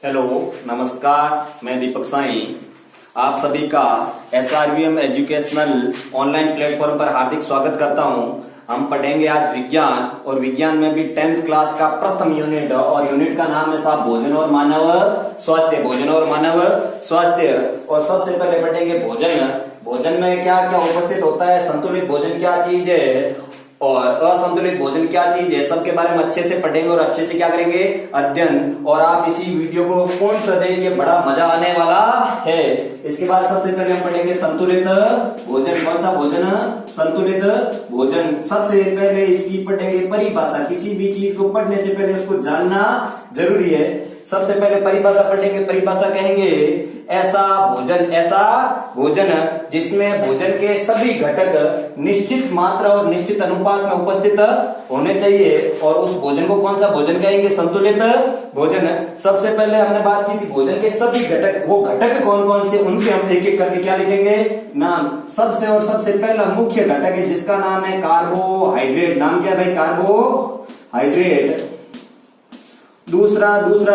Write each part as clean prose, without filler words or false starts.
Hello, नमस्कार। मैं दीपक साई आप सभी का SRVM एजुकेशनल ऑनलाइन प्लेटफॉर्म पर हार्दिक स्वागत करता हूं। हम पढ़ेंगे आज विज्ञान और विज्ञान में भी 10th क्लास का प्रथम यूनिट और यूनिट का नाम है साहब भोजन और मानव स्वास्थ्य। भोजन और मानव स्वास्थ्य। और सबसे पहले पढ़ेंगे भोजन। भोजन में क्या क्या उपस्थित होता है, संतुलित भोजन क्या चीज है और असंतुलित भोजन क्या चीज है, सबके बारे में अच्छे से पढ़ेंगे और अच्छे से क्या करेंगे, अध्ययन। और आप इसी वीडियो को पूर्ण कर देखिए, बड़ा मजा आने वाला है। इसके बाद सबसे पहले हम पढ़ेंगे संतुलित भोजन। कौन सा भोजन? संतुलित भोजन। सबसे पहले इसकी पढ़ेंगे परिभाषा। किसी भी चीज को पढ़ने से पहले उसको जानना जरूरी है। सबसे पहले परिभाषा पढ़ेंगे। परिभाषा कहेंगे ऐसा भोजन जिसमें भोजन के सभी घटक निश्चित मात्रा और निश्चित अनुपात में उपस्थित होने चाहिए, और उस भोजन को कौन सा भोजन कहेंगे? संतुलित भोजन। सबसे पहले हमने बात की थी भोजन के सभी घटक। वो घटक कौन कौन से, उनके हम एक एक करके क्या लिखेंगे, नाम। सबसे पहला मुख्य घटक है जिसका नाम है कार्बोहाइड्रेट। नाम क्या है भाई? कार्बोहाइड्रेट। दूसरा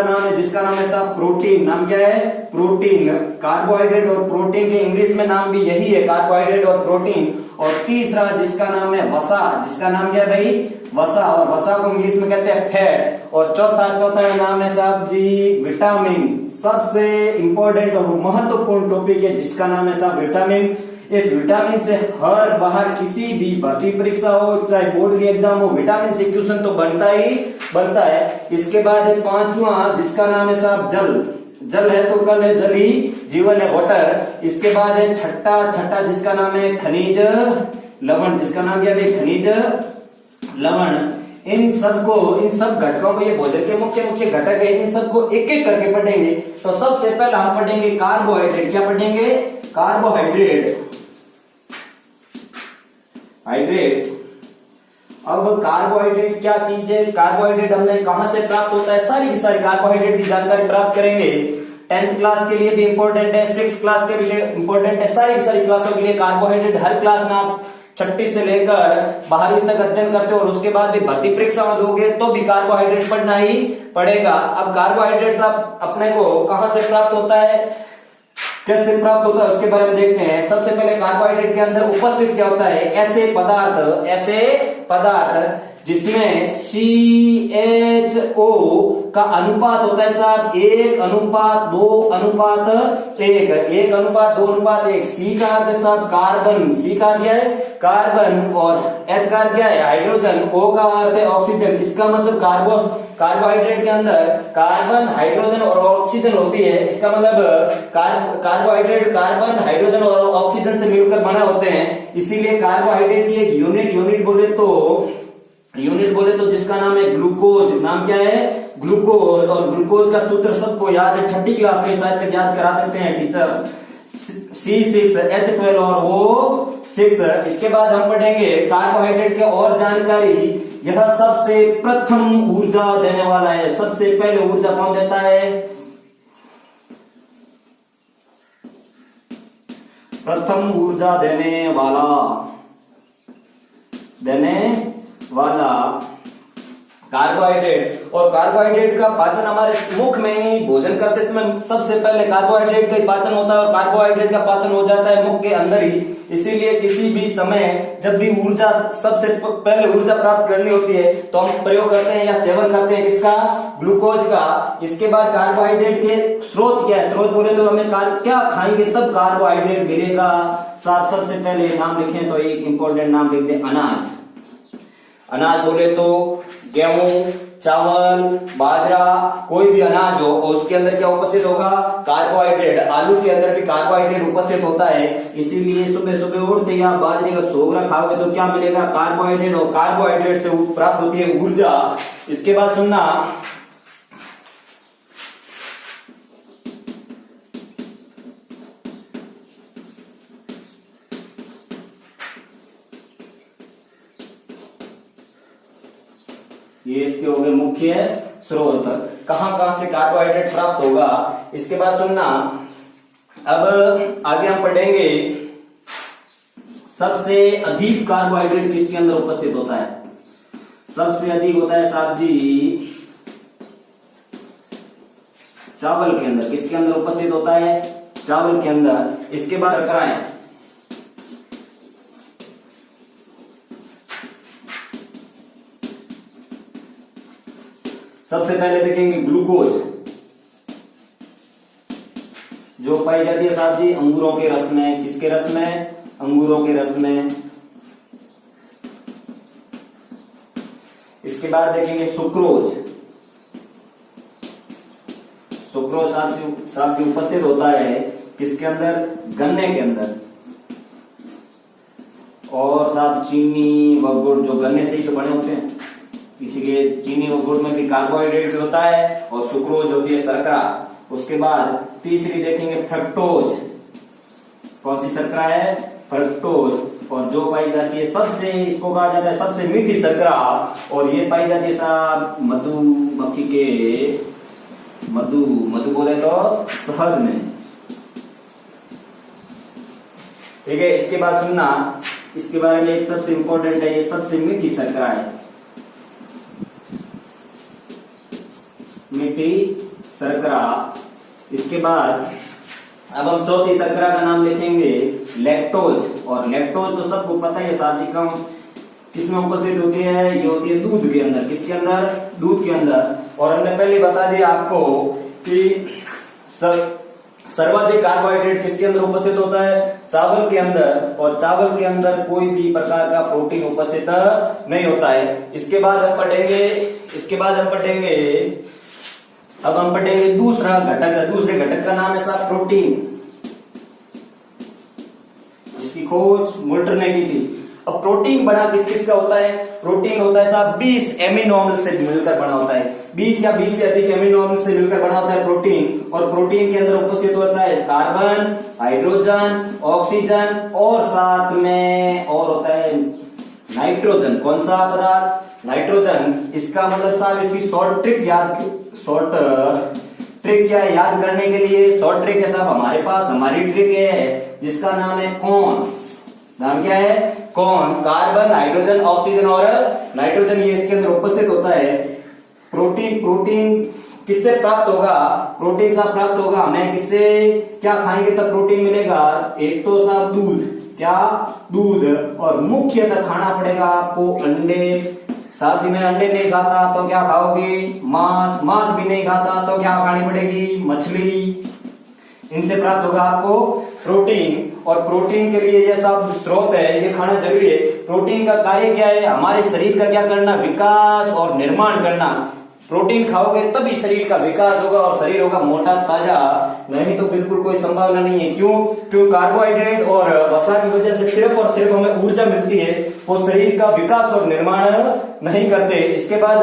नाम है जिसका नाम है साहब प्रोटीन। नाम क्या है? प्रोटीन। कार्बोहाइड्रेट और प्रोटीन के इंग्लिश में नाम भी यही है, कार्बोहाइड्रेट और प्रोटीन। और तीसरा जिसका नाम है वसा। जिसका नाम क्या है भाई? वसा। और वसा को इंग्लिश में कहते हैं फैट। और चौथा नाम है साहब जी विटामिन। सबसे इंपॉर्टेंट और महत्वपूर्ण टॉपिक है जिसका नाम है साहब विटामिन। इस विटामिन से हर बाहर किसी भी भर्ती परीक्षा हो, चाहे बोर्ड की एग्जाम हो, विटामिन से क्वेश्चन तो बनता है। इसके बाद है पांचवा जिसका नाम है साहब जल है तो कल है, जल ही जीवन है, वाटर। इसके बाद है छठा जिसका नाम है खनिज लवण। जिसका नाम क्या है? खनिज लवण। इन सब घटकों को, ये भोजन के मुख्य घटक है, इन सबको एक एक करके पढ़ेंगे। तो सबसे पहले हम पढ़ेंगे कार्बोहाइड्रेट। क्या पढ़ेंगे? कार्बोहाइड्रेट। अब कार्बोहाइड्रेट क्या चीज है, कार्बोहाइड्रेट हमने कहां से प्राप्त होता है, सारी की सारी कार्बोहाइड्रेट की जानकारी प्राप्त करेंगे। 10th क्लास के लिए भी इंपॉर्टेंट है, 6th क्लास के लिए इंपॉर्टेंट है, सारी की सारी क्लासों के लिए कार्बोहाइड्रेट। हर क्लास में आप 6ठी से लेकर 12वीं तक अध्ययन करते हो और उसके बाद भी भर्ती परीक्षा में दोगे तो भी कार्बोहाइड्रेट पढ़ना ही पड़ेगा। अब कार्बोहाइड्रेट आप अपने को कहां से प्राप्त होता है, कैसे प्राप्त होता है, उसके बारे में देखते हैं। सबसे पहले कार्बोहाइड्रेट के अंदर उपस्थित क्या होता है? ऐसे पदार्थ जिसमें CHO का अनुपात होता है साहब 1:2:1। 1:2:1। C का अर्थ है साहब कार्बन। C का दिया है कार्बन। और H का दिया है हाइड्रोजन। O का अर्थ है ऑक्सीजन। इसका मतलब कार्बोहाइड्रेट के अंदर कार्बन, हाइड्रोजन और ऑक्सीजन होती है। इसका मतलब कार्बोहाइड्रेट कार्बन, हाइड्रोजन और ऑक्सीजन से मिलकर बना होते हैं। इसीलिए कार्बोहाइड्रेट की एक यूनिट बोले तो जिसका नाम है ग्लूकोज। नाम क्या है? ग्लूकोज। और ग्लूकोज का सूत्र सबको याद है, 6ठी क्लास में शायद तक याद करा देते हैं टीचर्स। C6H12 और वो 6। इसके बाद हम पढ़ेंगे कार्बोहाइड्रेट के और जानकारी। यह सबसे प्रथम ऊर्जा देने वाला है। सबसे पहले ऊर्जा कौन देता है? प्रथम ऊर्जा देने वाला कार्बोहाइड्रेट। और कार्बोहाइड्रेट का पाचन हमारे मुख में ही भोजन करते समय सबसे पहले कार्बोहाइड्रेट का ही पाचन होता है और कार्बोहाइड्रेट का पाचन हो जाता है मुख के अंदर ही। इसीलिए किसी भी समय जब भी सबसे पहले ऊर्जा प्राप्त करनी होती है तो हम प्रयोग करते हैं या सेवन करते हैं किसका? ग्लूकोज का। इसके बाद कार्बोहाइड्रेट के स्रोत क्या है? स्रोत बोले तो हमें क्या खाएंगे तब कार्बोहाइड्रेट मिलेगा? सबसे पहले नाम लिखें तो एक इंपॉर्टेंट नाम लिख दें, अनाज बोले तो गेहूं, चावल, बाजरा, कोई भी अनाज हो और उसके अंदर क्या उपस्थित होगा? कार्बोहाइड्रेट। आलू के अंदर भी कार्बोहाइड्रेट उपस्थित होता है। इसीलिए सुबह उठते ही आप बाजरे का सोगरा खाओगे तो क्या मिलेगा? कार्बोहाइड्रेट। और कार्बोहाइड्रेट से प्राप्त होती है ऊर्जा। इसके बाद सुनना, ये इसके हो गए मुख्य स्रोत। कहां से कार्बोहाइड्रेट प्राप्त होगा? इसके बाद सुनना, अब आगे हम पढ़ेंगे सबसे अधिक कार्बोहाइड्रेट किसके अंदर उपस्थित होता है? सबसे अधिक होता है साहब जी चावल के अंदर, किसके अंदर उपस्थित होता है? चावल के अंदर। इसके बाद शर्कराएं, सबसे पहले देखेंगे ग्लूकोज, जो पाई जाती है साहब जी अंगूरों के रस में। किसके रस में? अंगूरों के रस में। इसके बाद देखेंगे सुक्रोज, सुक्रोज साहब जी उपस्थित होता है किसके अंदर? गन्ने के अंदर। और साहब चीनी व गुड़, जो गन्ने से ही तो बने होते हैं, इसीलिए चीनी व गुड़ में भी कार्बोहाइड्रेट भी होता है और सुक्रोज होती है शर्करा। उसके बाद तीसरी देखेंगे फ्रक्टोज, कौन सी शर्करा है? फ्रक्टोज, और जो पाई जाती है सबसे, इसको कहा जाता है सबसे मीठी शर्करा, और ये पाई जाती है साहब मधुमक्खी के मधु बोले तो शहद में। ठीक है, इसके बाद सुनना, इसके बारे में एक सबसे इंपॉर्टेंट है, ये सबसे मीठी शर्करा है, मीठी शर्करा। इसके बाद अब हम चौथी शर्करा का नाम लिखेंगे लैक्टोज, और लैक्टोज तो सबको पता है साहब जी, किसमें उपस्थित होती है? ये होती है दूध के अंदर। किसके अंदर? दूध के अंदर। और हमने पहले बता दिया आपको कि सर्वाधिक कार्बोहाइड्रेट किसके अंदर उपस्थित होता है? चावल के अंदर, और चावल के अंदर कोई भी प्रकार का प्रोटीन उपस्थित नहीं होता है। इसके बाद हम पढ़ेंगे दूसरा घटक, दूसरे घटक का नाम है साहब प्रोटीन, जिसकी खोज मुल्टर ने की थी। अब प्रोटीन बना किस किस का होता है? प्रोटीन होता है साहब 20 एमिनो अम्ल से मिलकर बना होता है, 20 या 20 से अधिक एमिनो अम्ल से मिलकर बना होता है प्रोटीन। और प्रोटीन के अंदर उपस्थित होता है कार्बन, हाइड्रोजन, ऑक्सीजन, और साथ में और होता है नाइट्रोजन। कौन सा पदार्थ? नाइट्रोजन। इसका मतलब साहब, इसकी शॉर्ट ट्रिक क्या है याद करने के लिए? शॉर्ट ट्रिक है साहब हमारे पास, हमारी ट्रिक है जिसका नाम है कौन। नाम क्या है? कौन। कार्बन, हाइड्रोजन, ऑक्सीजन और नाइट्रोजन, ये इसके अंदर उपस्थित होता है। प्रोटीन किससे प्राप्त होगा? प्रोटीन साहब प्राप्त होगा हमें किससे? क्या खाएंगे तब प्रोटीन मिलेगा? एक तो साहब दूध, क्या? दूध। और मुख्यतः खाना पड़ेगा आपको अंडे। साथ ही में अंडे नहीं खाता तो क्या खाओगे? मांस। मांस भी नहीं खाता तो क्या खानी पड़ेगी? मछली। इनसे प्राप्त होगा आपको प्रोटीन। और प्रोटीन के लिए ये सब स्रोत है, ये खाना जरूरी है। प्रोटीन का कार्य क्या है? हमारे शरीर का क्या करना? विकास और निर्माण करना। प्रोटीन खाओगे तभी शरीर का विकास होगा और शरीर होगा मोटा ताजा, नहीं तो बिल्कुल कोई संभावना नहीं है। क्यों? कार्बोहाइड्रेट और वसा की वजह से सिर्फ और सिर्फ हमें ऊर्जा मिलती है, वो शरीर का विकास और निर्माण नहीं करते। इसके बाद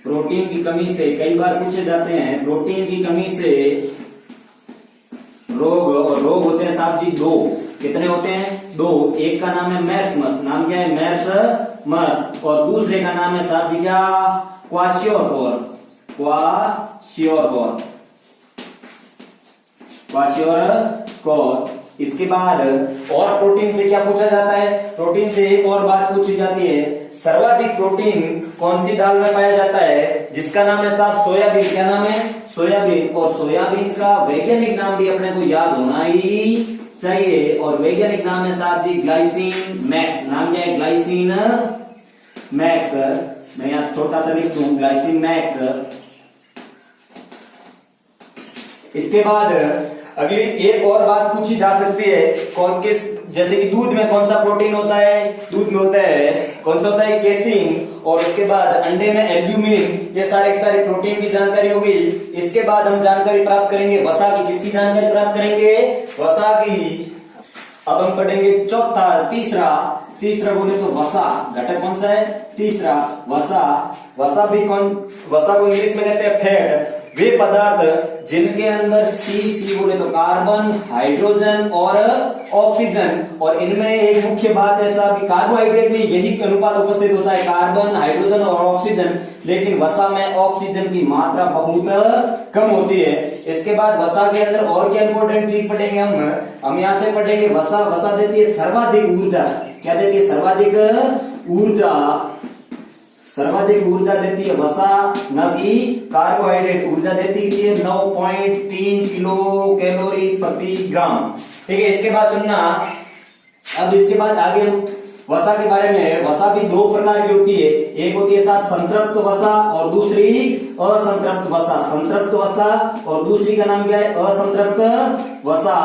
प्रोटीन की कमी से कई बार पूछे जाते हैं, प्रोटीन की कमी से रोग, और रोग होते हैं साहब जी दो। कितने होते हैं? दो। एक का नाम है मेर्समस, नाम क्या है? मेर्समस। और दूसरे का नाम है साहब जी क्या? क्वाशियोरकोर। इसके बाद और प्रोटीन से क्या पूछा जाता है? प्रोटीन से एक और बात पूछी जाती है, सर्वाधिक प्रोटीन कौन सी दाल में पाया जाता है? जिसका नाम है साहब सोयाबीन। क्या नाम है? सोयाबीन। और सोयाबीन का वैज्ञानिक नाम भी अपने को याद होना ही चाहिए, और वैज्ञानिक नाम है साहब जी ग्लाइसिन मैक्स। नाम क्या है? Glycine max. मैं यहाँ छोटा सा लिख दूं, ग्लाइसिन मैक्स। इसके बाद अगली एक और बात पूछी जा सकती है, कौन किस, जैसे कि दूध में कौन सा प्रोटीन होता है? दूध में होता है, कौन सा होता है? केसिन। और उसके बाद अंडे में एल्ब्यूमिन। ये सारे प्रोटीन की जानकारी होगी। इसके बाद हम जानकारी प्राप्त करेंगे वसा की। किसकी जानकारी प्राप्त करेंगे? वसा की। अब हम पढ़ेंगे तीसरा बोले तो वसा। घटक कौन सा है? तीसरा, वसा। वसा को इंग्लिश में कहते हैं फैट। वे पदार्थ जिनके अंदर सी बोले तो कार्बन, हाइड्रोजन और ऑक्सीजन, और इनमें एक मुख्य बात है साहब, कार्बोहाइड्रेट में यही अनुपात उपस्थित होता है, कार्बन, हाइड्रोजन और ऑक्सीजन। लेकिन वसा में ऑक्सीजन की मात्रा बहुत कम होती है। इसके बाद वसा के अंदर और क्या इंपॉर्टेंट चीज पढ़ेंगे हम यहाँ से पढ़ेंगे वसा देती है सर्वाधिक ऊर्जा। क्या देती है? सर्वाधिक ऊर्जा। सर्वाधिक ऊर्जा देती है वसा, न कि कार्बोहाइड्रेट। ऊर्जा देती है 9.3 किलो कैलोरी प्रति ग्राम। ठीक है, इसके बाद सुनना, अब इसके बाद आगे हम वसा के बारे में। वसा भी दो प्रकार की होती है, एक होती है साथ संतृप्त वसा और दूसरी असंतृप्त वसा। संतृप्त वसा और दूसरी का नाम क्या है, असंतृप्त वसा।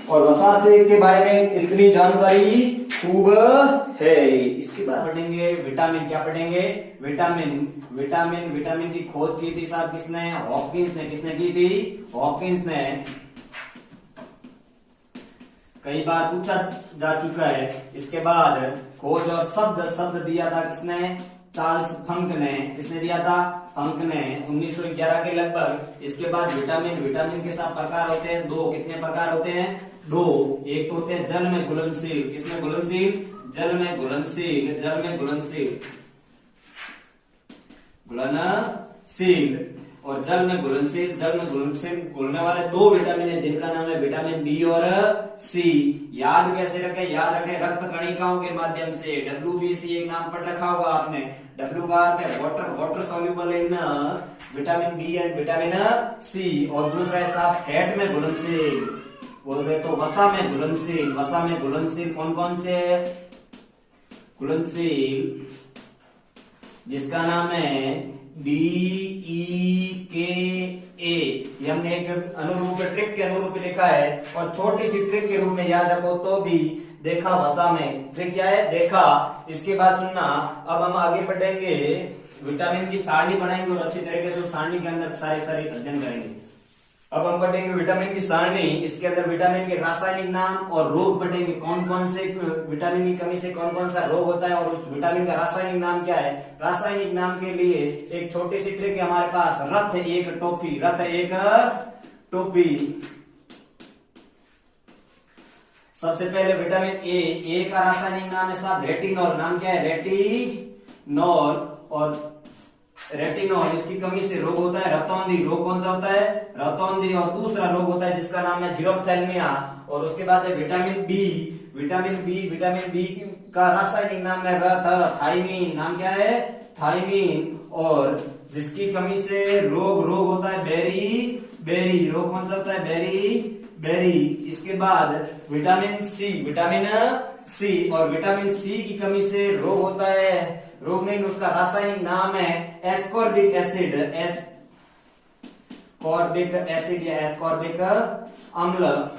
और वसा से के बारे में इतनी जानकारी खूब है। इसके बाद पढ़ेंगे विटामिन। क्या पढ़ेंगे, विटामिन। विटामिन विटामिन की खोज की थी साहब किसने, हॉपकिंस ने। किसने की थी, हॉपकिंस ने। कई बार पूछा जा चुका है। इसके बाद खोज और शब्द दिया था किसने, चार्ल्स फंक ने। किसने दिया था, फंक ने, 1911 के लगभग। इसके बाद विटामिन के साथ प्रकार होते हैं दो। कितने प्रकार होते हैं, दो। एक तो होते हैं जल में घुलनशील। किसमें घुलनशील, जल में घुलनशील। जल में घुलनशील, घुलनशील और जल में घुलनशील। जल में घुलनशील घुलने वाले दो विटामिन है जिनका नाम है विटामिन बी और सी। याद कैसे रखें, याद रखें रक्त कणिकाओं के माध्यम से। WBC एक नाम पढ़ रखा होगा आपने। W का अर्थ है water soluble in vitamin B and vitamin C. और दूसरा है साहब फैट में घुलनशील, बोलते तो वसा में घुलनशील। वसा में घुलनशील कौन कौन से घुलनशील, जिसका नाम है DEKA। ये हमने एक अनुरूप ट्रिक के अनुरूप लिखा है और छोटी सी ट्रिक के रूप में याद रखो तो भी। देखा वसा में ट्रिक क्या है, देखा। इसके बाद सुनना, अब हम आगे बढ़ेंगे, विटामिन की सारणी बनाएंगे और अच्छी तरीके से उस सारणी के अंदर सारे अध्ययन करेंगे। अब हम पढ़ेंगे विटामिन की सारणी। इसके अंदर विटामिन के रासायनिक नाम और रोग पढ़ेंगे। कौन कौन से विटामिन की कमी से कौन कौन सा रोग होता है और उस विटामिन का रासायनिक नाम क्या है। रासायनिक नाम के लिए एक छोटी सी ट्रिक है हमारे पास, रथ एक टोपी। रथ एक टोपी। सबसे पहले विटामिन ए का रासायनिक नाम है साहब रेटिनॉल। नाम क्या है, रेटिनॉल। और रेटिनॉल, इसकी कमी से रोग होता है रतौंधी। रोग कौन सा होता है, रतौंधी। और दूसरा रोग होता है जिसका नाम है जीरोप्थैल्मिया। और उसके बाद है विटामिन बी। विटामिन बी का रासायनिक नाम है थायमीन। नाम क्या है, थायमीन। और जिसकी कमी से रोग होता है बेरी। रोग कौन सा होता है, बेरी। इसके बाद विटामिन सी। और विटामिन सी की कमी से रोग होता है, रोग नहीं उसका रासायनिक नाम है एस्कॉर्बिक एसिड। या एस्कॉर्बिक अम्ल।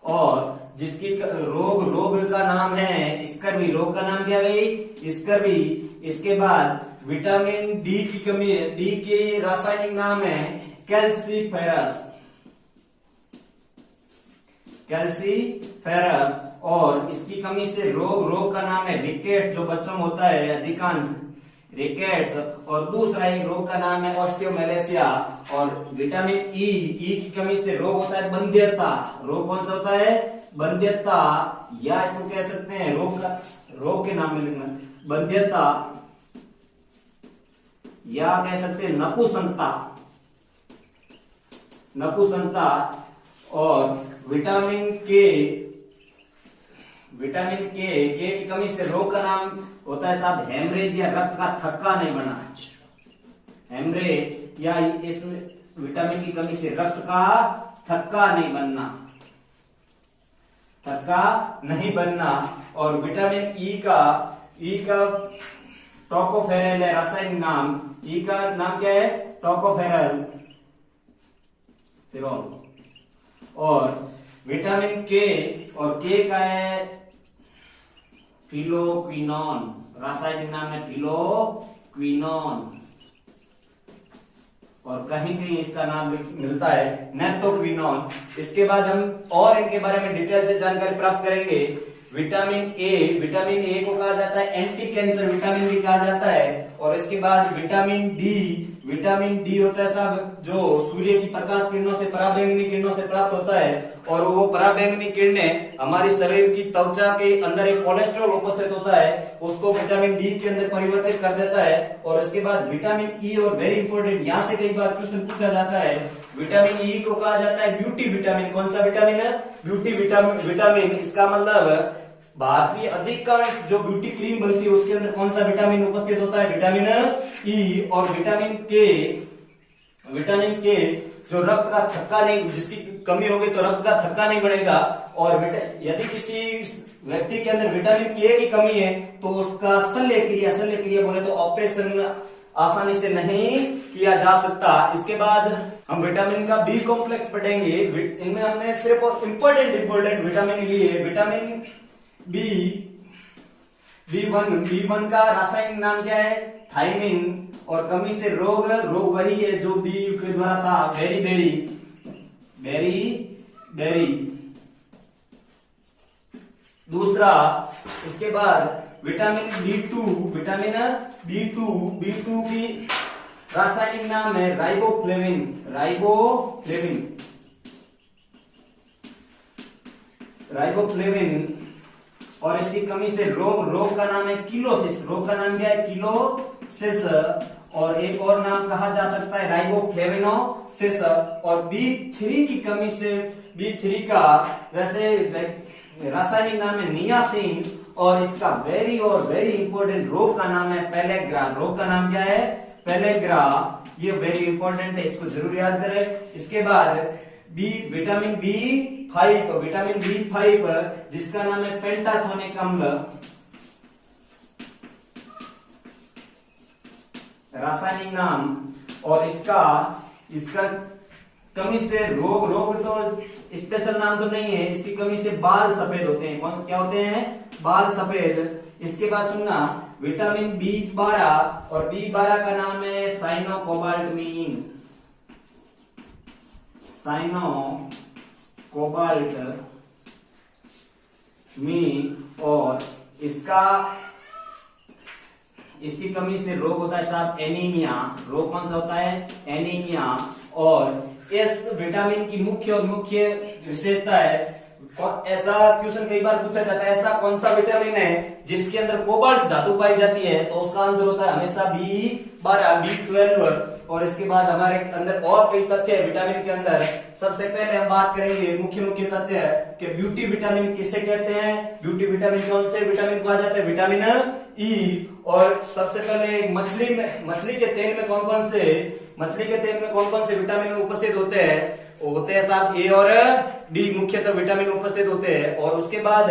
और जिसकी रोग का नाम है स्कर्वी। रोग का नाम क्या है भाई, स्कर्वी। इसके बाद विटामिन डी की कमी है। डी के रासायनिक नाम है कैल्सीफेरस। और इसकी कमी से रोग का नाम है रिकेट्स, जो बच्चों में होता है अधिकांश, रिकेट्स। और दूसरा एक रोग का नाम है ऑस्टियोमेलेसिया। और विटामिन ई की कमी से रोग होता है बंध्यता। रोग कौन सा होता है, बंध्यता। या इसको कह सकते हैं रोग के नाम में लिखना, बंध्यता, या कह सकते हैं नपुंसकता। और विटामिन के की कमी से रोग का नाम होता है साहब हेमरेज, या रक्त का थक्का नहीं बनना। हेमरेज या इस विटामिन की कमी से रक्त का थक्का नहीं बनना। और विटामिन ई का टोकोफेरल है रासायनिक नाम। ई का नाम क्या है, टोकोफेरल। और विटामिन के, और के का है फिलोक्विनोन। रासायनिक नाम है फिलोक्विनोन। और कहीं इसका नाम मिलता है नेप्टोक्विनोन। इसके बाद हम और इनके बारे में डिटेल से जानकारी प्राप्त करेंगे। विटामिन ए को कहा जाता है एंटी कैंसर विटामिन भी कहा जाता है। और इसके बाद विटामिन डी होता है साहब जो सूर्य की प्रकाश किरणों से, पराबैंगनी किरणों से प्राप्त होता है। और वो पराबैंगनी किरणें हमारी शरीर की त्वचा के अंदर एक कोलेस्ट्रॉल उपस्थित होता है, उसको विटामिन डी के अंदर परिवर्तित कर देता है। और उसके बाद विटामिन ई, और वेरी इंपॉर्टेंट, यहाँ से कई बार क्वेश्चन पूछा जाता है, विटामिन ई को कहा जाता है ब्यूटी विटामिन। कौन सा विटामिन है, ब्यूटी विटामिन। इसका मतलब भारतीय अधिकांश जो ब्यूटी क्रीम बनती है उसके अंदर कौन सा विटामिन उपस्थित होता है? Vitamin E. और विटामिन के जो रक्त का थक्का नहीं, जिसकी कमी होगी तो रक्त का थक्का नहीं बढ़ेगा। और यदि किसी व्यक्ति के अंदर विटामिन के की कमी है तो उसका शल्य क्रिया बोले तो ऑपरेशन आसानी से नहीं किया जा सकता। इसके बाद हम विटामिन का बी कॉम्प्लेक्स पढ़ेंगे। इनमें हमने सिर्फ इंपॉर्टेंट विटामिन लिए। विटामिन बी1 का रासायनिक नाम क्या है? थायमिन। और कमी से रोग वही है जो बी के द्वारा था, बेरी। दूसरा, इसके बाद विटामिन बी2 की रासायनिक नाम है राइबोफ्लेविन। और इसकी कमी से रोग का नाम है किलोसिस। रोग का नाम क्या है? किलोसिस। और एक और नाम कहा जा सकता है राइबोफ्लेविनोसिस। और बी3 की कमी से बी3 का वैसे रासायनिक नाम है नियासिन। और इसका वेरी इंपॉर्टेंट रोग का नाम है पेलेग्रा। रोग का नाम क्या है? पेलेग्रा। ये वेरी इंपॉर्टेंट है, इसको जरूर याद करें। इसके बाद विटामिन बी5 जिसका नाम है पेंटाथोनिक अम्ल। रासायनिक नाम। और इसका कमी से रोग तो स्पेशल नाम तो नहीं है, इसकी कमी से बाल सफेद होते हैं। क्या होते हैं? बाल सफेद। इसके बाद सुनना, विटामिन बी12 और बी12 का नाम है साइनोकोबाल्टमीन। और इसकी कमी से रोग होता है साहब एनीमिया। रोग कौन सा होता है? एनीमिया। और इस विटामिन की मुख्य विशेषता है, ऐसा क्वेश्चन कई बार पूछा जाता है, ऐसा कौन सा विटामिन है जिसके अंदर कोबाल्ट धातु पाई जाती है? तो उसका आंसर होता है हमेशा बी12, बी12। और इसके बाद हमारे अंदर और कई तथ्य है विटामिन के अंदर। सबसे पहले हम बात करेंगे मुख्य तथ्य कि ब्यूटी विटामिन किसे कहते हैं? ब्यूटी विटामिन कौन से विटामिन कहा जाता है? Vitamin E. और सबसे पहले मछली के तेल में कौन कौन से विटामिन उपस्थित होते हैं? होते हैं साहब ए और डी, मुख्यतः विटामिन उपस्थित होते हैं। और उसके बाद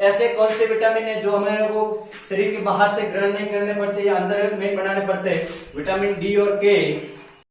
ऐसे कौन से विटामिन है जो हमें वो शरीर के बाहर से ग्रहण नहीं करने पड़ते या अंदर नहीं बनाने पड़ते? विटामिन डी और के।